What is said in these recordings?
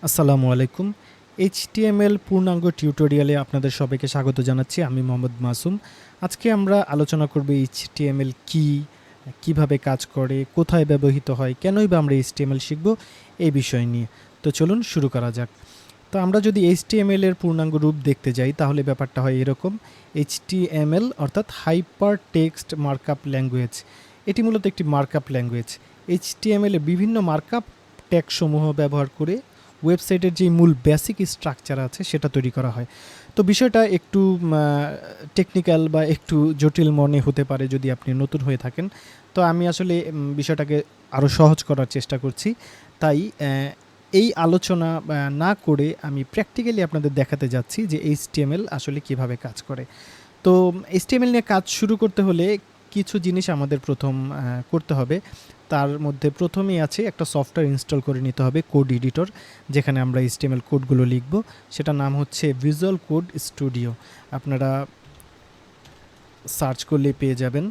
আসসালামু আলাইকুম। এইচটিএমএল পূর্ণাঙ্গ টিউটোরিয়ালে আপনাদের সবাইকে স্বাগত জানাচ্ছি। আমি মোহাম্মদ মাসুম। আজকে আমরা আলোচনা করব এইচটিএমএল কী, কিভাবে কাজ করে, কোথায় ব্যবহৃত হয়, কেনই বা আমরা এইচটিএমএল শিখব এই বিষয় নিয়ে। তো চলুন শুরু করা যাক। তো আমরা যদি এইচটিএমএল এর পূর্ণাঙ্গ রূপ দেখতে যাই তাহলে ব্যাপারটা হয় এরকম। এইচটিএমএল অর্থাৎ হাইপার টেক্সট মার্কআপ ল্যাঙ্গুয়েজ। এটি মূলত একটি মার্কআপ ল্যাঙ্গুয়েজ। এইচটিএমএল এ বিভিন্ন মার্কআপ ট্যাগসমূহ ব্যবহার করে ওয়েবসাইটের যে মূল বেসিক স্ট্রাকচার আছে সেটা তৈরি করা হয়। তো বিষয়টা একটু টেকনিক্যাল বা একটু জটিল মনে হতে পারে যদি আপনি নতুন হয়ে থাকেন। তো আমি আসলে বিষয়টাকে আরও সহজ করার চেষ্টা করছি। তাই এই আলোচনা না করে আমি প্র্যাকটিক্যালি আপনাদের দেখাতে যাচ্ছি যে এইচটিএমএল আসলে কিভাবে কাজ করে। তো এইচটিএমএল নিয়ে কাজ শুরু করতে হলে কিছু জিনিস আমাদের প্রথম করতে হবে। তার মধ্যে প্রথমেই আছে একটা সফটওয়্যার ইনস্টল করে নিতে হবে, কোড এডিটর, যেখানে আমরা এইচটিএমএল কোডগুলো লিখব। সেটার নাম হচ্ছে ভিজুয়াল কোড স্টুডিও। আপনারা সার্চ করলে পেয়ে যাবেন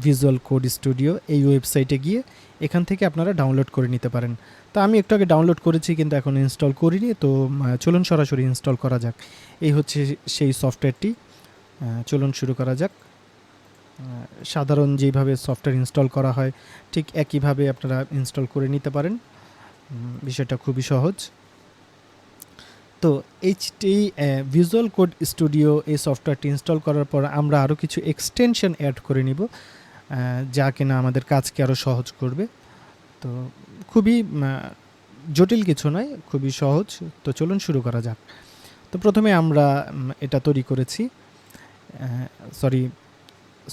ভিজুয়াল কোড স্টুডিও। এই ওয়েবসাইটে গিয়ে এখান থেকে আপনারা ডাউনলোড করে নিতে পারেন। তো আমি একটু আগে ডাউনলোড করেছি কিন্তু এখন ইনস্টল করিনি। তো চলুন সরাসরি ইনস্টল করা যাক। এই হচ্ছে সেই সফটওয়্যারটি। চলুন শুরু করা যাক। সাধারণ যেভাবে সফটওয়্যার ইনস্টল করা হয় ঠিক একইভাবে আপনারা ইনস্টল করে নিতে পারেন। বিষয়টা খুবই সহজ। তো ভিজুয়াল কোড স্টুডিও এই সফটওয়্যারটি ইনস্টল করার পর আমরা আরও কিছু এক্সটেনশন অ্যাড করে নিব, যা কিনা আমাদের কাজকে আরও সহজ করবে। তো খুবই জটিল কিছু নয়, খুবই সহজ। তো চলুন শুরু করা যাক। তো প্রথমে আমরা এটা তৈরি করেছি,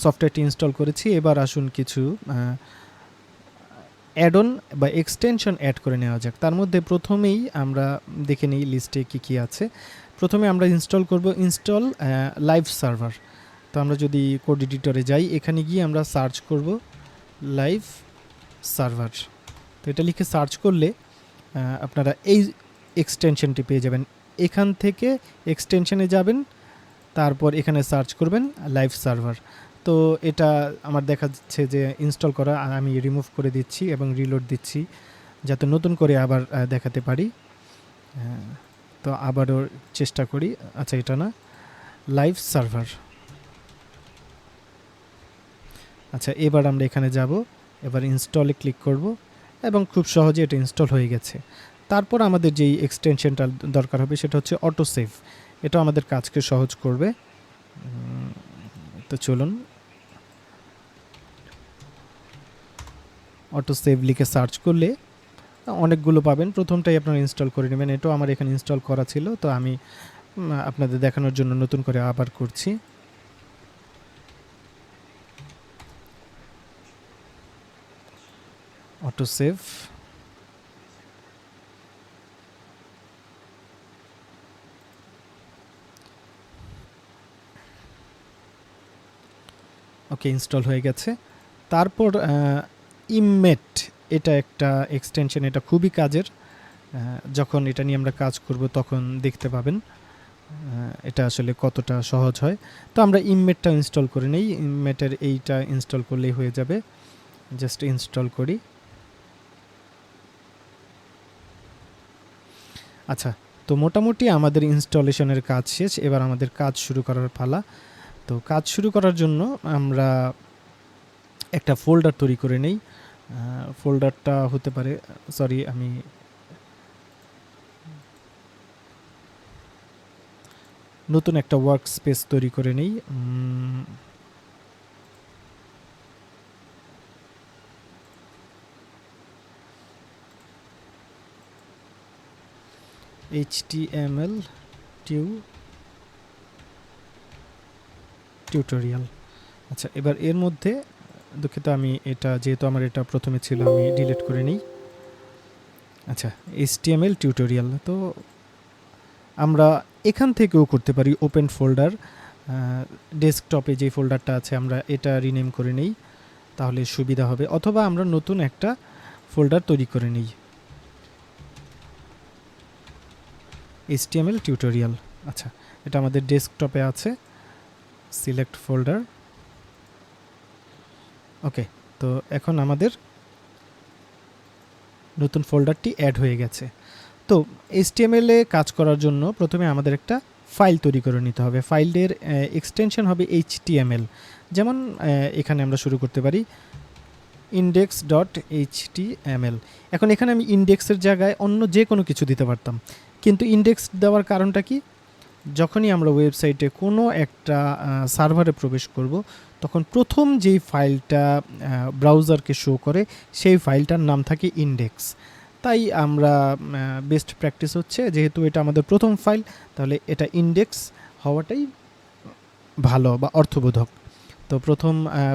সফটওয়্যারটি ইনস্টল করেছি। এবার আসুন কিছু অ্যাড অন বা এক্সটেনশন অ্যাড করে নেওয়া যাক। তার মধ্যে প্রথমেই আমরা দেখে নিই লিস্টে কী আছে। প্রথমে আমরা ইনস্টল করব ইনস্টল লাইভ সার্ভার। তো আমরা যদি কোড এডিটরে যাই, এখানে গিয়ে আমরা সার্চ করব লাইভ সার্ভার। তো এটা লিখে সার্চ করলে আপনারা এই এক্সটেনশনটি পেয়ে যাবেন। এখান থেকে এক্সটেনশনে যাবেন, তারপর এখানে সার্চ করবেন লাইভ সার্ভার। তো এটা আমার দেখা যাচ্ছে যে ইনস্টল করা, আমি রিমুভ করে দিচ্ছি এবং রিলোড দিচ্ছি যাতে নতুন করে আবার দেখাতে পারি। তো আবারও চেষ্টা করি। আচ্ছা, এটা না, লাইভ সার্ভার। আচ্ছা, এবার আমরা এখানে যাব, এবার ইনস্টলে ক্লিক করব এবং খুব সহজে এটা ইনস্টল হয়ে গেছে। তারপর আমাদের যেই এক্সটেনশনটা দরকার হবে সেটা হচ্ছে অটো সেভ। এটা আমাদের কাজকে সহজ করবে। তো চলুন, অটো সেভ লিখে সার্চ করলে অনেকগুলো পাবেন। প্রথমটাই আপনারা ইনস্টল করে নেবেন। এটাও আমার এখানে ইনস্টল করা ছিল, তো আমি আপনাদের দেখানোর জন্য নতুন করে আবার করছি। Auto save. ওকে, ইনস্টল হয়ে গেছে। তারপর ইমমেট, এটা একটা এক্সটেনশন, এটা খুবই কাজের। যখন এটা নিয়ে আমরা কাজ করব তখন দেখতে পাবেন এটা আসলে কতটা সহজ হয়। তো আমরা ইমমেটটা ইনস্টল করে নেই। ইমমেটের এইটা ইনস্টল করলেই হয়ে যাবে। জাস্ট ইনস্টল করি। আচ্ছা, তো মোটামুটি আমাদের ইনস্টলেশনের কাজ শেষ। এবার আমাদের কাজ শুরু করার পালা। তো কাজ শুরু করার জন্য আমরা একটা ফোল্ডার তৈরি করে নেই। ফোল্ডারটা হতে পারে, আমি নতুন একটা ওয়ার্ক স্পেস তৈরি করে নেই। HTML tutorial. আচ্ছা, এবার এর মধ্যে দুঃখিত, আমি এটা যেহেতু আমার এটা প্রথমে ছিল আমি ডিলিট করে নিই। আচ্ছা, HTML টিউটোরিয়াল। তো আমরা এখান থেকেও করতে পারি ওপেন ফোল্ডার। ডেস্কটপে যে ফোল্ডারটা আছে আমরা এটা রিনেম করে নেই, তাহলে সুবিধা হবে। অথবা আমরা নতুন একটা ফোল্ডার তৈরি করে নিই, HTML টিউটোরিয়াল। আচ্ছা, এটা আমাদের ডেস্কটপে আছে। Select folder. ওকে, তো এখন আমাদের নতুন ফোল্ডারটি অ্যাড হয়ে গেছে। তো এইচটিএমএল এ কাজ করার জন্য প্রথমে আমাদের একটা ফাইল তৈরি করে নিতে হবে। ফাইলের এক্সটেনশন হবে এইচটিএমএল। যেমন এখানে আমরা শুরু করতে পারি index.html। এখন এখানে আমি ইন্ডেক্সের জায়গায় অন্য যে কোনো কিছু দিতে পারতাম, কিন্তু ইন্ডেক্স দেওয়ার কারণটা কি, যখনই আমরা ওয়েবসাইটে কোনো একটা সার্ভারে প্রবেশ করব তখন প্রথম যেই ফাইলটা ব্রাউজারকে শো করে সেই ফাইলটার নাম থাকে ইন্ডেক্স। তাই আমরা বেস্ট প্র্যাকটিস হচ্ছে, যেহেতু এটা আমাদের প্রথম ফাইল, তাহলে এটা ইন্ডেক্স হওয়াটাই ভালো বা অর্থবোধক। তো প্রথম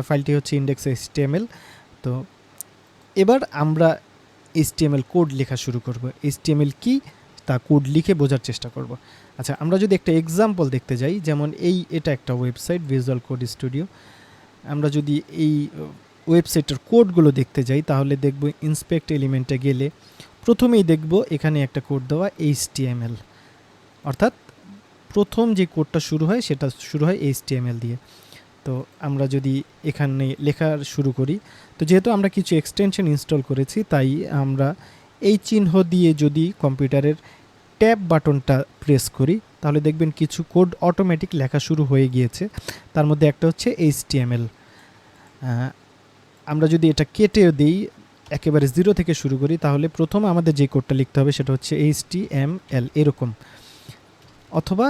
ফাইলটি হচ্ছে index.html। তো এবার আমরা এইচটিএমএল কোড লেখা শুরু করব। এইচটিএমএল কি তা কোড লিখে বোঝার চেষ্টা করব। আচ্ছা, আমরা যদি একটা এক্সাম্পল দেখতে যাই, যেমন এটা একটা ওয়েবসাইট ভিজুয়াল কোড স্টুডিও। আমরা যদি এই ওয়েবসাইটের কোডগুলো দেখতে যাই তাহলে দেখব ইন্সপেক্ট এলিমেন্টে গেলে প্রথমেই দেখব এখানে একটা কোড দেওয়া এইচটিএমএল, অর্থাৎ প্রথম যে কোডটা শুরু হয় সেটা শুরু হয় এইচটিএমএল দিয়ে। তো আমরা যদি এখানে লেখা শুরু করি, তো যেহেতু আমরা কিছু এক্সটেনশন ইনস্টল করেছি তাই আমরা এই চিহ্ন দিয়ে যদি কম্পিউটারের ট্যাব বাটনটা প্রেস করি তাহলে দেখবেন কিছু কোড অটোমেটিক লেখা শুরু হয়ে গিয়েছে। তার মধ্যে একটা হচ্ছে এইচটিএমএল। আমরা যদি এটা কেটে দিই, একেবারে জিরো থেকে শুরু করি, তাহলে প্রথম আমাদের যে কোডটা লিখতে হবে সেটা হচ্ছে এইচটিএমএল এরকম, অথবা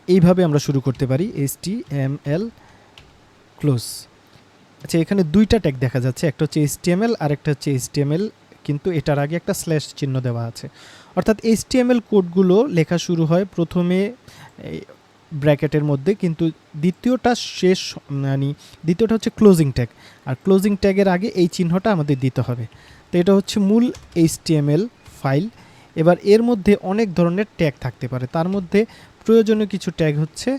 এইভাবে আমরা শুরু করতে পারি এইচটিএমএল ক্লোজ। আচ্ছা, এখানে দুইটা ট্যাগ দেখা যাচ্ছে, একটা হচ্ছে এইচটিএমএল আর একটা হচ্ছে এইচটিএমএল, কিন্তু এটার আগে একটা স্ল্যাশ চিহ্ন দেওয়া আছে। অর্থাৎ এইচটিএমএল কোডগুলো লেখা শুরু হয় প্রথমে ব্র্যাকেটের মধ্যে, কিন্তু দ্বিতীয়টা দ্বিতীয়টা হচ্ছে ক্লোজিং ট্যাগ, আর ক্লোজিং ট্যাগের আগে এই চিহ্নটা আমাদের দিতে হবে। তো এটা হচ্ছে মূল এইচটিএমএল ফাইল। এবার এর মধ্যে অনেক ধরনের ট্যাগ থাকতে পারে, তার মধ্যে প্রয়োজনীয় কিছু ট্যাগ হচ্ছে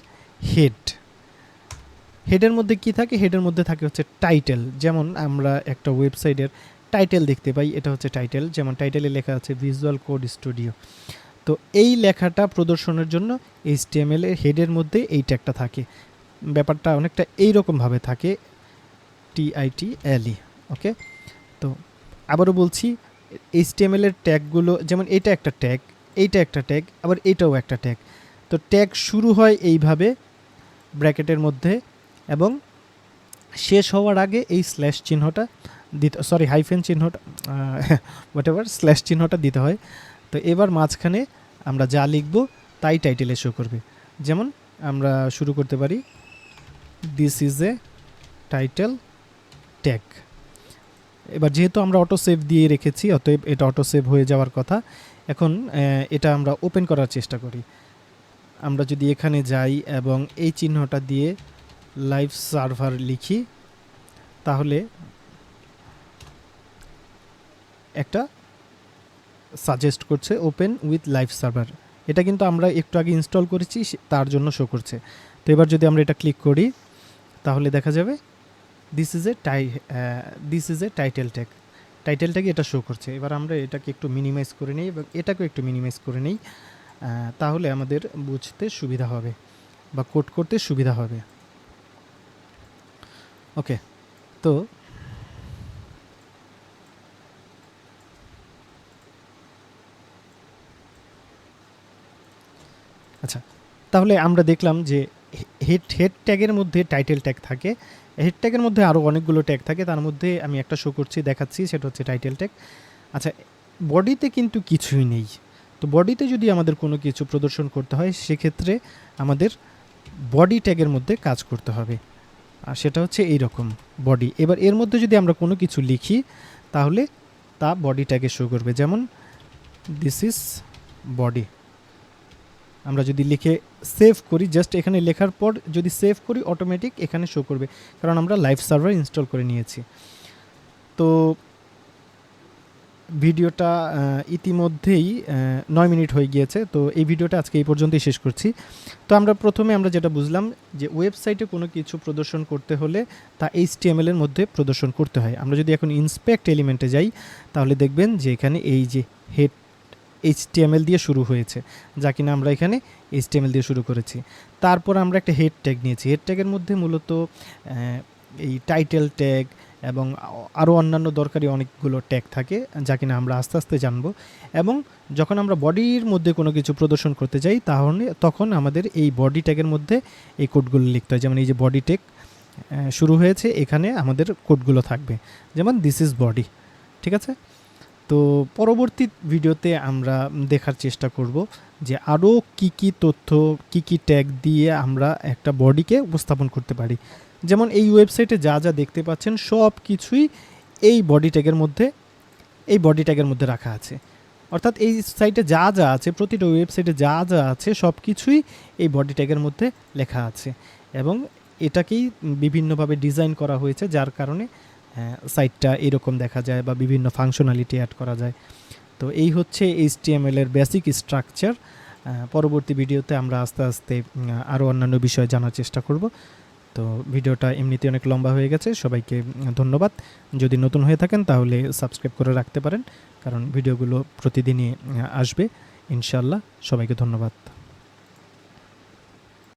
হেডের মধ্যে কি থাকে, হেডের মধ্যে থাকে হচ্ছে টাইটেল। যেমন আমরা একটা ওয়েবসাইটের টাইটেল দেখতে পাই, এটা হচ্ছে টাইটেল, যেমন টাইটেলে লেখা আছে ভিজুয়াল কোড স্টুডিও। তো এই লেখাটা প্রদর্শনের জন্য এইচটিএমএল এর হেডের মধ্যে এই ট্যাগটা থাকে। ব্যাপারটা অনেকটা এইরকমভাবে থাকে, TITLE। ওকে, তো আবারও বলছি, এইচটিএমএল এর ট্যাগগুলো, যেমন এটা একটা ট্যাগ, এইটা একটা ট্যাগ, আবার এইটাও একটা ট্যাগ। তো ট্যাগ শুরু হয় এইভাবে ব্র্যাকেটের মধ্যে, এবং শেষ হওয়ার আগে এই স্ল্যাশ চিহ্নটা হাইফেন চিহ্নটা হোয়াটএভার স্ল্যাশ চিহ্নটা দিতে হয়। তো এবার মাঝখানে আমরা যা লিখব তাই টাইটেলে শো করবে। যেমন আমরা শুরু করতে পারি this is a title tag. এবার যেহেতু আমরা অটো সেভ দিয়ে রেখেছি, অতএব এটা অটো সেভ হয়ে যাওয়ার কথা। এখন এটা আমরা ওপেন করার চেষ্টা করি। আমরা যদি এখানে যাই এবং এই চিহ্নটা দিয়ে লাইভ সার্ভার লিখি, তাহলে একটা সাজেস্ট করছে ওপেন উইথ লাইভ সার্ভার। এটা কিন্তু আমরা একটু আগে ইনস্টল করেছি, তার জন্য শো করছে। তো এবার যদি আমরা এটা ক্লিক করি তাহলে দেখা যাবে this is a title tag. Title ট্যাগে এটা শো করছে। এবার আমরা এটাকে একটু মিনিমাইজ করে নিই এবং এটাকেও একটু মিনিমাইজ করে নিই, তাহলে আমাদের বুঝতে সুবিধা হবে বা কোড করতে সুবিধা হবে। ওকে, তো আচ্ছা, তাহলে আমরা দেখলাম যে হেড ট্যাগের মধ্যে টাইটেল ট্যাগ থাকে, হেড ট্যাগের মধ্যে আরও অনেকগুলো ট্যাগ থাকে, তার মধ্যে আমি একটা শো করছি, দেখাচ্ছি, সেটা হচ্ছে টাইটেল ট্যাগ। আচ্ছা, বডিতে কিন্তু কিছুই নেই। তো বডিতে যদি আমাদের কোনো কিছু প্রদর্শন করতে হয় সেক্ষেত্রে আমাদের বডি ট্যাগের মধ্যে কাজ করতে হবে, আর সেটা হচ্ছে এই রকম বডি। এবার এর মধ্যে যদি আমরা কোনো কিছু লিখি তাহলে তা বডি ট্যাগে শো করবে। যেমন দিস ইজ বডি। আমরা যদি লিখে সেভ করি, জাস্ট এখানে লেখার পর যদি সেভ করি অটোমেটিক এখানে শো করবে, কারণ আমরা লাইভ সার্ভার ইনস্টল করে নিয়েছি। তো ভিডিওটা ইতিমধ্যেই 9 মিনিট হয়ে গিয়েছে। তো এই ভিডিওটা আজকে এই পর্যন্তই শেষ করছি। তো প্রথমে আমরা যেটা বুঝলাম যে ওয়েবসাইটে কোনো কিছু প্রদর্শন করতে হলে তা এইচটিএমএল এর মধ্যে প্রদর্শন করতে হয়। আমরা যদি এখন ইন্সপেক্ট এলিমেন্টে যাই তাহলে দেখবেন যে এখানে এই যে হেড এইচটিএমএল দিয়ে শুরু হয়েছে, যা কিনা আমরা এখানে এইচটিএমএল দিয়ে শুরু করেছি। তারপর আমরা একটা হেড ট্যাগ নিয়েছি। হেড ট্যাগের মধ্যে মূলত এই টাইটেল ট্যাগ এবং আরও অন্যান্য দরকারি অনেকগুলো ট্যাগ থাকে যা কিনা আমরা আস্তে আস্তে জানবো। এবং যখন আমরা বডির মধ্যে কোনো কিছু প্রদর্শন করতে যাই তাহলে তখন আমাদের এই বডি ট্যাগের মধ্যে এই কোডগুলো লিখতে হয়। যেমন এই যে বডি ট্যাগ শুরু হয়েছে, এখানে আমাদের কোডগুলো থাকবে, যেমন দিস ইজ বডি। ঠিক আছে, তো পরবর্তী ভিডিওতে আমরা দেখার চেষ্টা করব যে আরও কি তথ্য কি ট্যাগ দিয়ে আমরা একটা বডিকে উপস্থাপন করতে পারি। যেমন এই ওয়েবসাইটে যা যা দেখতে পাচ্ছেন সব কিছুই এই বডি ট্যাগের মধ্যে রাখা আছে। অর্থাৎ এই সাইটে যা যা আছে, প্রতিটা ওয়েবসাইটে যা যা আছে সব কিছুই এই বডি ট্যাগের মধ্যে লেখা আছে, এবং এটাকেই বিভিন্নভাবে ডিজাইন করা হয়েছে যার কারণে সাইটটা এরকম দেখা যায় বা বিভিন্ন ফাংশনালিটি অ্যাড করা যায়। তো এই হচ্ছে HTML এর বেসিক স্ট্রাকচার। পরবর্তী ভিডিওতে আমরা আস্তে আস্তে আরও অন্যান্য বিষয় জানার চেষ্টা করব। তো ভিডিওটা এমনিতে অনেক লম্বা হয়ে গেছে, সবাইকে ধন্যবাদ। যদি নতুন হয়ে থাকেন তাহলে সাবস্ক্রাইব করে রাখতে পারেন, কারণ ভিডিওগুলো প্রতিদিনই আসবে ইনশাল্লাহ। সবাইকে ধন্যবাদ।